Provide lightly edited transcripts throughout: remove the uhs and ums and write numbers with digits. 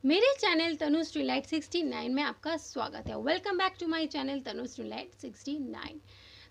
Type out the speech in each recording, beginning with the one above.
मेरे channel Tanushree light 69 में आपका स्वागत है। Welcome back to my channel Tanushree light 69।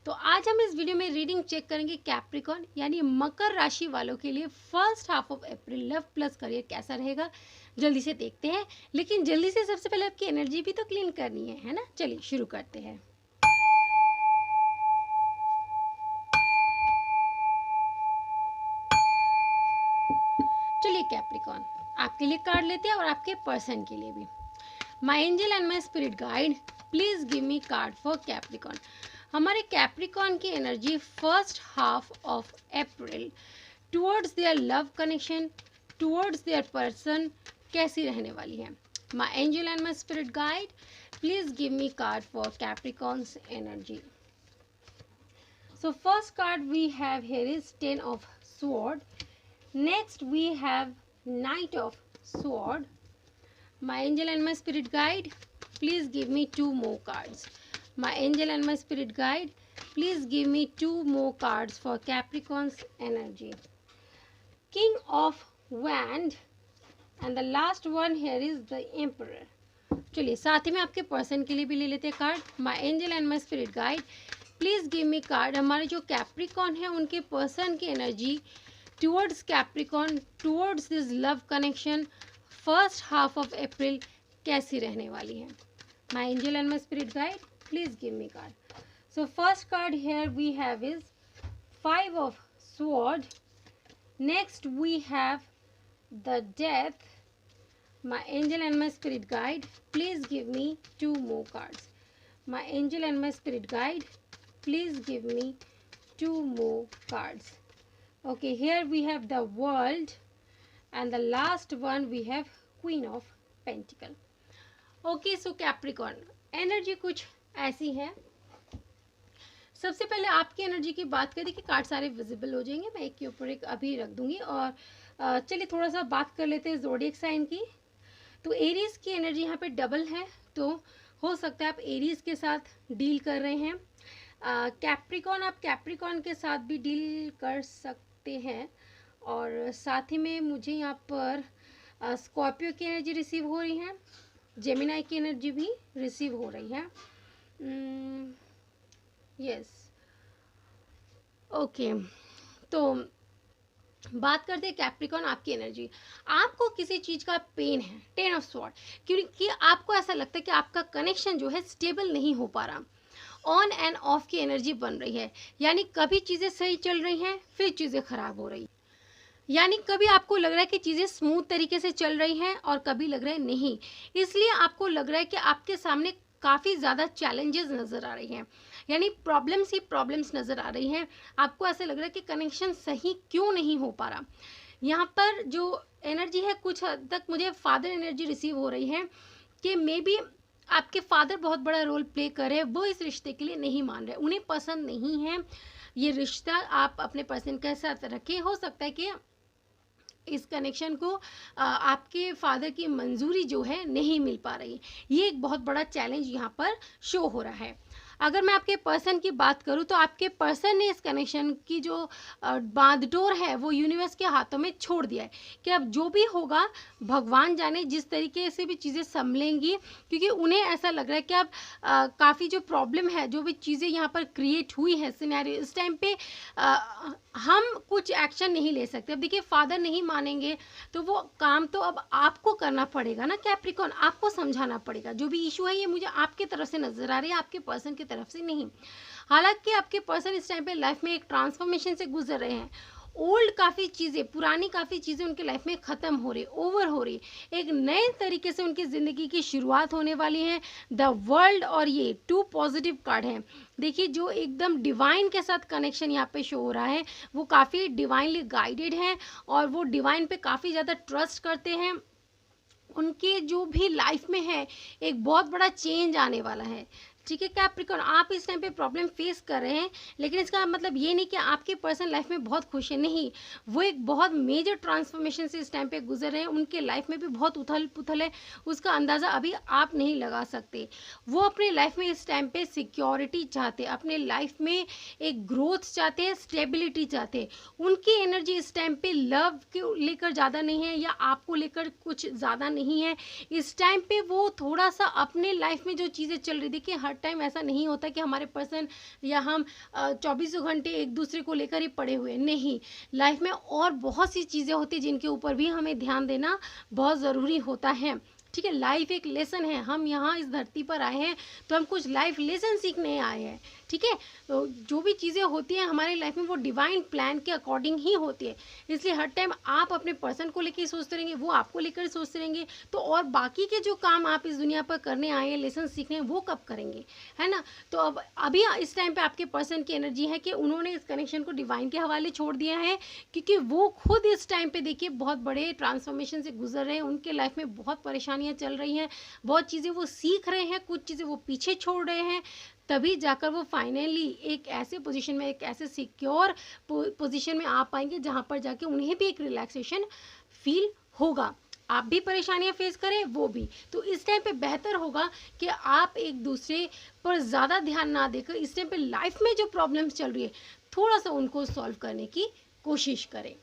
तो आज हम इस वीडियो में रीडिंग चेक करेंगे कैप्रिकॉन यानी मकर राशि वालों के लिए first half of April love plus career कैसा रहेगा। जल्दी से देखते हैं, लेकिन जल्दी से सबसे पहले आपकी एनर्जी भी तो क्लीन करनी है ना। चलिए शुरू करते हैं। चलिए कैप्रिकॉन, आपके लिए कार्ड लेते हैं और आपके पर्सन के लिए भी। माई angel and my spirit guide, please give me card for Capricorn. हमारे कैप्रिकॉन की energy first half of April towards their love connection, towards their person कैसी रहने वाली है। My angel and my spirit guide, please give me card for Capricorns energy. So first card we have here is 10 of sword. Next we have Knight of sword. My angel and my spirit guide, please give me 2 more cards. My angel and my spirit guide, please give me 2 more cards for Capricorn's energy. King of wand and the last one here is the emperor. चलिए साथ ही में आपके person के लिए भी ले लेते हैं card. My angel and my spirit guide, please give me card. हमारे जो कैप्रिकॉन है उनके पर्सन की energy towards Capricorn, towards this love connection first half of April कैसी रहने वाली है। My angel and my spirit guide, please give me card. So first card here we have is 5 of sword. Next we have the death. My angel and my spirit guide, please give me 2 more cards. My angel and my spirit guide, please give me 2 more cards. Okay, here we have the world and the last one we have Queen of Pentacle. Okay, so Capricorn, energy कुछ ऐसी है। सबसे पहले आपकी energy की बात करें कि कार्ड सारे विजिबल हो जाएंगे, मैं एक के ऊपर एक अभी रख दूंगी। और चलिए थोड़ा सा बात कर लेते हैं ज़ोडिएक साइन की। तो एरीज की एनर्जी यहाँ पे डबल है, तो हो सकता है आप एरीज के साथ डील कर रहे हैं। कैप्रिकॉन, आप कैप्रिकॉन के साथ भी डील कर सकते हैं। और साथ ही में मुझे यहाँ पर स्कॉर्पियो की एनर्जी रिसीव हो रही है, जेमिनाई की एनर्जी भी रिसीव हो रही है। Yes, okay. तो बात करते हैं कैप्रिकॉन आपकी एनर्जी। आपको किसी चीज़ का पेन है, 10 ऑफ स्वॉर्ड, क्योंकि आपको ऐसा लगता है कि आपका कनेक्शन जो है स्टेबल नहीं हो पा रहा। ऑन एंड ऑफ की एनर्जी बन रही है, यानी कभी चीज़ें सही चल रही हैं फिर चीज़ें खराब हो रही, यानी कभी आपको लग रहा है कि चीज़ें स्मूथ तरीके से चल रही हैं और कभी लग रहा है नहीं। इसलिए आपको लग रहा है कि आपके सामने काफ़ी ज़्यादा चैलेंजेस नज़र आ रही हैं, यानी प्रॉब्लम्स ही प्रॉब्लम्स नज़र आ रही हैं। आपको ऐसा लग रहा है कि कनेक्शन सही क्यों नहीं हो पा रहा। यहाँ पर जो एनर्जी है कुछ हद तक मुझे फादर एनर्जी रिसीव हो रही है कि मे बी आपके फादर बहुत बड़ा रोल प्ले कर रहे हैं, वो इस रिश्ते के लिए नहीं मान रहे, उन्हें पसंद नहीं है ये रिश्ता। आप अपने पर्सन के साथ रखें, हो सकता है कि इस कनेक्शन को आपके फादर की मंजूरी जो है नहीं मिल पा रही। ये एक बहुत बड़ा चैलेंज यहाँ पर शो हो रहा है। अगर मैं आपके पर्सन की बात करूँ तो आपके पर्सन ने इस कनेक्शन की जो बांधडोर है वो यूनिवर्स के हाथों में छोड़ दिया है कि अब जो भी होगा भगवान जाने, जिस तरीके से भी चीज़ें संभलेंगी, क्योंकि उन्हें ऐसा लग रहा है कि अब काफ़ी जो प्रॉब्लम है, जो भी चीज़ें यहाँ पर क्रिएट हुई है सिनेरियो, इस टाइम पे हम कुछ एक्शन नहीं ले सकते। अब देखिए फादर नहीं मानेंगे तो वो काम तो अब आपको करना पड़ेगा ना कैप्रिकॉन, आपको समझाना पड़ेगा। जो भी इशू है ये मुझे आपके तरफ से नजर आ रही है, आपके पर्सन की तरफ से नहीं। हालांकि आपके पर्सन इस टाइम पे लाइफ में एक ट्रांसफॉर्मेशन से गुजर रहे हैं। ओल्ड काफ़ी चीज़ें, पुरानी काफ़ी चीज़ें उनके लाइफ में ख़त्म हो रही, ओवर हो रही, एक नए तरीके से उनकी ज़िंदगी की शुरुआत होने वाली है। द वर्ल्ड और ये 2 पॉजिटिव कार्ड हैं। देखिए जो एकदम डिवाइन के साथ कनेक्शन यहाँ पे शो हो रहा है, वो काफ़ी डिवाइनली गाइडेड है और वो डिवाइन पे काफ़ी ज़्यादा ट्रस्ट करते हैं। उनके जो भी लाइफ में है एक बहुत बड़ा चेंज आने वाला है। ठीक है कैप्रिकॉर्न, आप इस टाइम पे प्रॉब्लम फेस कर रहे हैं, लेकिन इसका मतलब ये नहीं कि आपके पर्सन लाइफ में बहुत खुश है, नहीं, वो एक बहुत मेजर ट्रांसफॉर्मेशन से इस टाइम पे गुजर रहे हैं, उनके लाइफ में भी बहुत उथल पुथल है, उसका अंदाज़ा अभी आप नहीं लगा सकते। वो अपने लाइफ में इस टाइम पे सिक्योरिटी चाहते हैं, अपने लाइफ में एक ग्रोथ चाहते हैं, स्टेबिलिटी चाहते हैं। उनकी एनर्जी इस टाइम पे लव को लेकर ज़्यादा नहीं है या आपको लेकर कुछ ज़्यादा नहीं है। इस टाइम पे वो थोड़ा सा अपने लाइफ में जो चीज़ें चल रही, देखिए हर टाइम ऐसा नहीं होता कि हमारे पर्सन या हम 24 घंटे एक दूसरे को लेकर ही पड़े हुए, नहीं, लाइफ में और बहुत सी चीज़ें होती हैं जिनके ऊपर भी हमें ध्यान देना बहुत ज़रूरी होता है। ठीक है, लाइफ एक लेसन है, हम यहाँ इस धरती पर आए हैं तो हम कुछ लाइफ लेसन सीखने आए हैं। ठीक है, तो जो भी चीज़ें होती हैं हमारी लाइफ में वो डिवाइन प्लान के अकॉर्डिंग ही होती है, इसलिए हर टाइम आप अपने पर्सन को लेकर सोचते रहेंगे, वो आपको लेकर सोचते रहेंगे, तो और बाकी के जो काम आप इस दुनिया पर करने आए हैं, लेसन सीखने, वो कब करेंगे, है ना। तो अब अभी इस टाइम पे आपके पर्सन की एनर्जी है कि उन्होंने इस कनेक्शन को डिवाइन के हवाले छोड़ दिया है, क्योंकि वो खुद इस टाइम पे देखिए बहुत बड़े ट्रांसफॉर्मेशन से गुजर रहे हैं, उनके लाइफ में बहुत परेशानियां चल रही हैं, बहुत चीज़ें वो सीख रहे हैं, कुछ चीज़ें वो पीछे छोड़ रहे हैं, तभी जाकर वो फाइनली एक ऐसे पोजीशन में, एक ऐसे सिक्योर पोजीशन में आ पाएंगे जहाँ पर जाके उन्हें भी एक रिलैक्सेशन फील होगा। आप भी परेशानियां फेस करें, वो भी, तो इस टाइम पे बेहतर होगा कि आप एक दूसरे पर ज़्यादा ध्यान ना देकर इस टाइम पे लाइफ में जो प्रॉब्लम्स चल रही है थोड़ा सा उनको सॉल्व करने की कोशिश करें।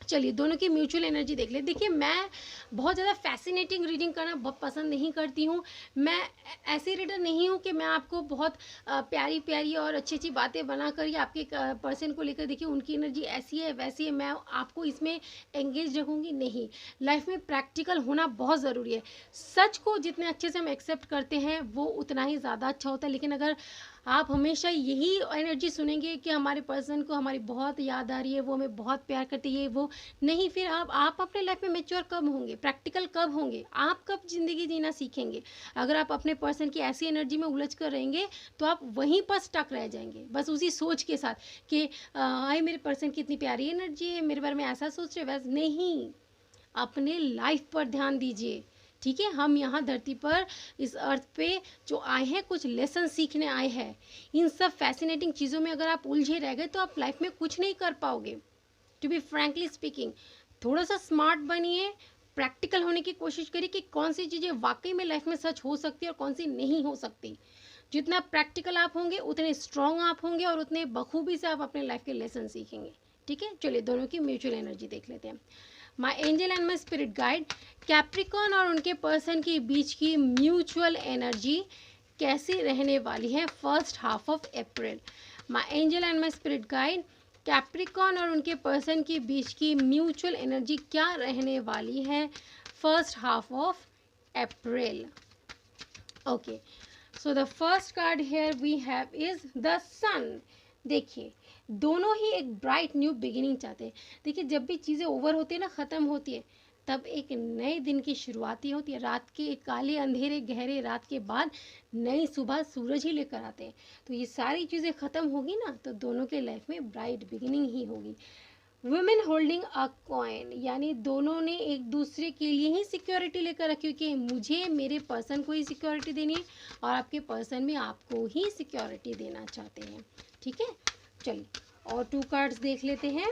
चलिए दोनों की म्यूचुअल एनर्जी देख ले। देखिए मैं बहुत ज़्यादा फैसिनेटिंग रीडिंग करना बहुत पसंद नहीं करती हूँ, मैं ऐसी रीडर नहीं हूँ कि मैं आपको बहुत प्यारी प्यारी और अच्छी अच्छी बातें बना कर या आपके पर्सन को लेकर देखिए उनकी एनर्जी ऐसी है वैसी है मैं आपको इसमें एंगेज रखूँगी, नहीं। लाइफ में प्रैक्टिकल होना बहुत ज़रूरी है, सच को जितने अच्छे से हम एक्सेप्ट करते हैं वो उतना ही ज़्यादा अच्छा होता है, लेकिन अगर आप हमेशा यही एनर्जी सुनेंगे कि हमारे पर्सन को हमारी बहुत याद आ रही है, वो हमें बहुत प्यार करती है, वो नहीं, फिर आप अपने लाइफ में मैच्योर कब होंगे, प्रैक्टिकल कब होंगे, आप कब ज़िंदगी जीना सीखेंगे। अगर आप अपने पर्सन की ऐसी एनर्जी में उलझ कर रहेंगे तो आप वहीं पर स्टक रह जाएंगे, बस उसी सोच के साथ कि हाय मेरे पर्सन की इतनी प्यारी एनर्जी है, मेरे बारे में ऐसा सोच रहे, वैसे नहीं। अपने लाइफ पर ध्यान दीजिए, ठीक है। हम यहाँ धरती पर इस अर्थ पे जो आए हैं कुछ लेसन सीखने आए हैं, इन सब फैसिनेटिंग चीज़ों में अगर आप उलझे रह गए तो आप लाइफ में कुछ नहीं कर पाओगे। टू बी फ्रैंकली स्पीकिंग, थोड़ा सा स्मार्ट बनिए, प्रैक्टिकल होने की कोशिश करिए कि कौन सी चीज़ें वाकई में लाइफ में सच हो सकती है और कौन सी नहीं हो सकती। जितना प्रैक्टिकल आप होंगे उतने स्ट्रॉन्ग आप होंगे और उतने बखूबी से आप अपने लाइफ के लेसन सीखेंगे, ठीक है। चलिए दोनों की म्यूचुअल एनर्जी देख लेते हैं। माई angel and my spirit guide, Capricorn और उनके पर्सन के बीच की म्यूचुअल एनर्जी कैसी रहने वाली है first half of April. My angel and my spirit guide, Capricorn और उनके पर्सन के बीच की म्यूचुअल एनर्जी क्या रहने वाली है first half of April. Okay, so the first card here we have is the sun. देखिए दोनों ही एक ब्राइट न्यू बिगिनिंग चाहते हैं। देखिए जब भी चीज़ें ओवर होती है ना, ख़त्म होती है, तब एक नए दिन की शुरुआती होती है। रात के काले अंधेरे गहरे रात के बाद नई सुबह सूरज ही लेकर आते हैं। तो ये सारी चीज़ें ख़त्म होगी ना तो दोनों के लाइफ में ब्राइट बिगिनिंग ही होगी। वुमेन होल्डिंग अ कॉइन, यानी दोनों ने एक दूसरे के लिए ही सिक्योरिटी लेकर रखी, कि मुझे मेरे पर्सन को ही सिक्योरिटी देनी है और आपके पर्सन में आपको ही सिक्योरिटी देना चाहते हैं, ठीक है। चलिए और 2 कार्ड्स देख लेते हैं।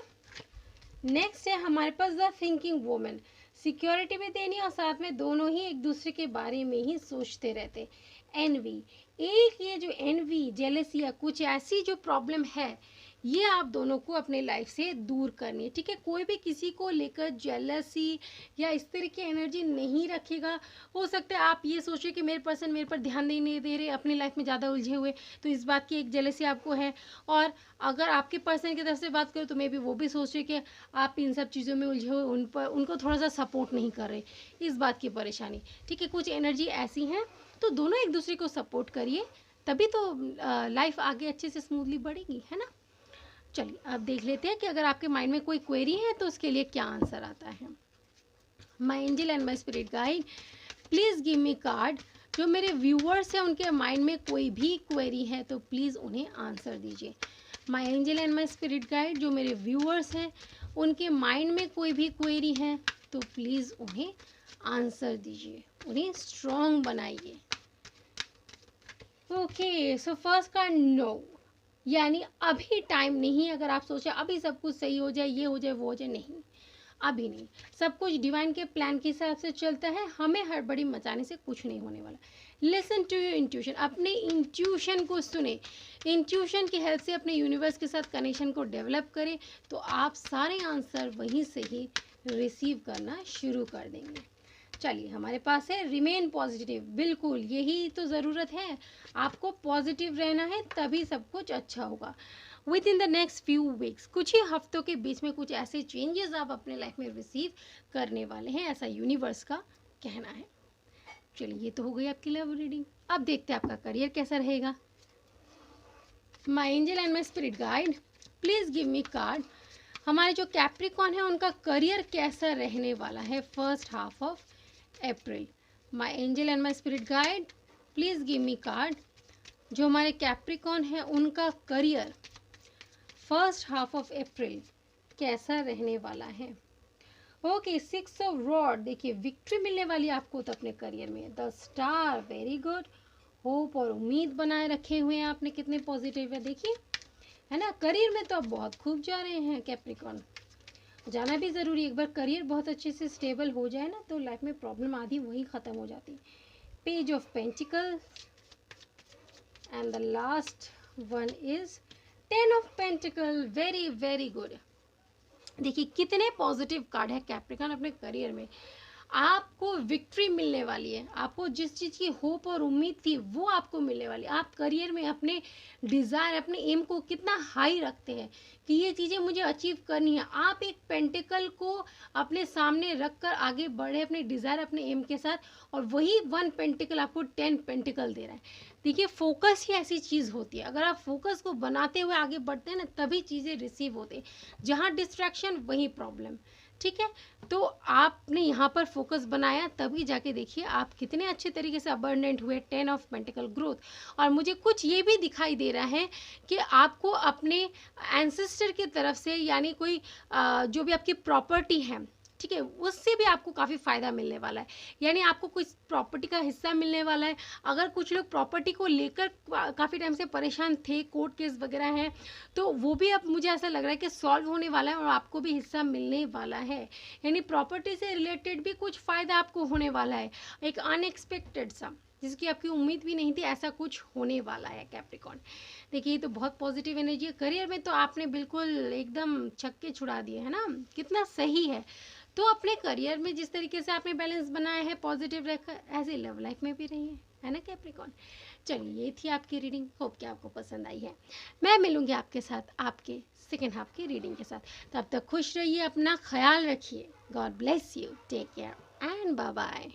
नेक्स्ट है हमारे पास द थिंकिंग वुमन, सिक्योरिटी भी देनी और साथ में दोनों ही एक दूसरे के बारे में ही सोचते रहते। एनवी, एक ये जो एनवी जेलसी या कुछ ऐसी जो प्रॉब्लम है ये आप दोनों को अपने लाइफ से दूर करनी है, ठीक है। कोई भी किसी को लेकर जेलसी या इस तरह की एनर्जी नहीं रखेगा। हो सकता है आप ये सोचिए कि मेरे पर्सन मेरे पर ध्यान नहीं दे रहे, अपनी लाइफ में ज़्यादा उलझे हुए, तो इस बात की एक जेलसी आपको है। और अगर आपके पर्सन की तरफ से बात करो तो मे भी वो भी सोच रहे कि आप इन सब चीज़ों में उलझे हुए, उन पर उनको थोड़ा सा सपोर्ट नहीं कर रहे, इस बात की परेशानी, ठीक है। कुछ एनर्जी ऐसी हैं तो दोनों एक दूसरे को सपोर्ट करिए, तभी तो लाइफ आगे अच्छे से स्मूथली बढ़ेगी, है ना। चलिए अब देख लेते हैं कि अगर आपके माइंड में कोई क्वेरी है तो उसके लिए क्या आंसर आता है। My angel and my spirit guide, please give me card. जो मेरे व्यूअर्स हैं उनके माइंड में कोई भी क्वेरी है तो प्लीज़ उन्हें आंसर दीजिए। माई angel and my spirit guide, जो मेरे व्यूअर्स हैं उनके माइंड में कोई भी क्वेरी है तो प्लीज़ उन्हें आंसर दीजिए, उन्हें स्ट्रॉन्ग बनाइए। Okay, so first card no, यानी अभी टाइम नहीं। अगर आप सोचे अभी सब कुछ सही हो जाए, ये हो जाए, वो हो जाए, नहीं, अभी नहीं। सब कुछ डिवाइन के प्लान के हिसाब से चलता है, हमें हड़बड़ी मचाने से कुछ नहीं होने वाला। लिसन टू योर इंट्यूशन, अपने इंट्यूशन को सुने, इंट्यूशन की हेल्प से अपने यूनिवर्स के साथ कनेक्शन को डेवलप करें, तो आप सारे आंसर वहीं से ही रिसीव करना शुरू कर देंगे। चलिए, हमारे पास है रिमेन पॉजिटिव, बिल्कुल यही तो ज़रूरत है, आपको पॉजिटिव रहना है, तभी सब कुछ अच्छा होगा। With in the next few weeks, कुछ ही हफ्तों के बीच में कुछ ऐसे चेंजेस आप अपने लाइफ में रिसीव करने वाले हैं, ऐसा यूनिवर्स का कहना है। चलिए, ये तो हो गई आपकी लव रीडिंग। अब देखते हैं आपका करियर कैसा रहेगा। माई angel and my spirit guide, please give me card. हमारे जो कैप्रिकॉन है उनका करियर कैसा रहने वाला है first half of April. My angel and my spirit guide, please give me card. जो हमारे कैप्रिकॉन है उनका करियर फर्स्ट हाफ ऑफ अप्रैल कैसा रहने वाला है। ओके, 6 ऑफ रॉड, देखिए विक्ट्री मिलने वाली आपको तो अपने करियर में। The star, very good. Hope और उम्मीद बनाए रखे हुए हैं आपने, कितने पॉजिटिव है देखिए, है ना। करियर में तो आप बहुत खूब जा रहे हैं कैप्रिकॉन, जाना भी ज़रूरी। एक बार करियर बहुत अच्छे से स्टेबल हो जाए ना, तो लाइफ में प्रॉब्लम आधी वही ख़त्म हो जाती है। Page of pentacle and the last one is 10 of pentacle, very very good. देखिए कितने पॉजिटिव कार्ड है कैप्रिकॉन अपने करियर में। आपको विक्ट्री मिलने वाली है, आपको जिस चीज़ की होप और उम्मीद थी वो आपको मिलने वाली है। आप करियर में अपने डिज़ायर, अपने एम को कितना हाई रखते हैं कि ये चीज़ें मुझे अचीव करनी है। आप एक पेंटिकल को अपने सामने रख कर आगे बढ़े अपने डिज़ायर, अपने एम के साथ, और वही 1 पेंटिकल आपको 10 पेंटिकल दे रहा है। देखिए, फोकस ही ऐसी चीज़ होती है, अगर आप फोकस को बनाते हुए आगे बढ़ते हैं ना, तभी चीज़ें रिसीव होते हैं। जहाँ डिस्ट्रैक्शन वहीं प्रॉब्लम, ठीक है। तो आपने यहाँ पर फोकस बनाया, तभी जाके देखिए आप कितने अच्छे तरीके से अबंडेंट हुए। 10 ऑफ पेंटिकल ग्रोथ। और मुझे कुछ ये भी दिखाई दे रहा है कि आपको अपने एंसेस्टर की तरफ से, यानी कोई जो भी आपकी प्रॉपर्टी है, ठीक है, उससे भी आपको काफ़ी फ़ायदा मिलने वाला है। यानी आपको कुछ प्रॉपर्टी का हिस्सा मिलने वाला है। अगर कुछ लोग प्रॉपर्टी को लेकर काफ़ी टाइम से परेशान थे, कोर्ट केस वगैरह हैं, तो वो भी अब मुझे ऐसा लग रहा है कि सॉल्व होने वाला है और आपको भी हिस्सा मिलने वाला है। यानी प्रॉपर्टी से रिलेटेड भी कुछ फ़ायदा आपको होने वाला है, एक अनएक्सपेक्टेड सा, जिसकी आपकी उम्मीद भी नहीं थी, ऐसा कुछ होने वाला है कैप्रिकॉन। देखिए, ये तो बहुत पॉजिटिव एनर्जी है। करियर में तो आपने बिल्कुल एकदम छक्के छुड़ा दिए, है ना, कितना सही है। तो अपने करियर में जिस तरीके से आपने बैलेंस बनाया है, पॉजिटिव रहकर, ऐसे लव लाइफ में भी रहिए, है ना कैप्रिकॉन। चलिए, ये थी आपकी रीडिंग, होप कि आपको पसंद आई है। मैं मिलूंगी आपके साथ आपके सेकेंड हाफ की रीडिंग के साथ। तब तक खुश रहिए, अपना ख्याल रखिए। God bless you, take care and bye bye.